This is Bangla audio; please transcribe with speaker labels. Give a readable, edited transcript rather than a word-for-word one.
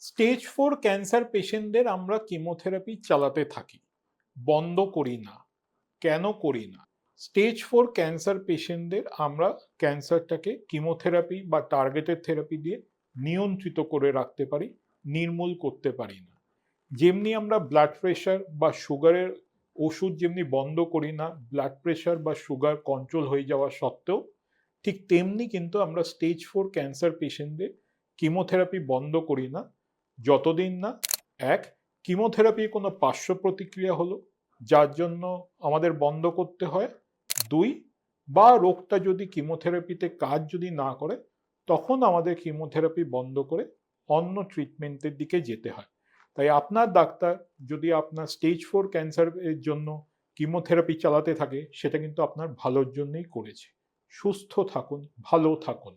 Speaker 1: স্টেজ 4 ক্যান্সার পেশেন্টদের আমরা কিমোথেরাপি চালাতে থাকি, বন্ধ করি না। কেন করি না? স্টেজ 4 ক্যান্সার পেশেন্টদের আমরা ক্যান্সারটাকে কিমোথেরাপি বা টার্গেটেড থেরাপি দিয়ে নিয়ন্ত্রিত করে রাখতে পারি, নির্মূল করতে পারি না। যেমনি আমরা ব্লাড প্রেশার বা সুগারের ওষুধ যেমনি বন্ধ করি না, ব্লাড প্রেশার বা সুগার কন্ট্রোল হয়ে যাওয়া সত্ত্বেও, ঠিক তেমনি কিন্তু আমরা স্টেজ 4 ক্যান্সার পেশেন্টদের কিমোথেরাপি বন্ধ করি না, যতদিন না এক কিমোথেরাপির কোনো পার্শ্ব প্রতিক্রিয়া হলো যার জন্য আমাদের বন্ধ করতে হয়, দুই বা রোগটা যদি কিমোথেরাপিতে কাজ যদি না করে তখন আমাদের কিমোথেরাপি বন্ধ করে অন্য ট্রিটমেন্টের দিকে যেতে হয়। তাই আপনার ডাক্তার যদি আপনার স্টেজ 4 ক্যান্সার এর জন্য কিমোথেরাপি চালাতে থাকে সেটা কিন্তু আপনার ভালোর জন্যই করেছে। সুস্থ থাকুন, ভালো থাকুন।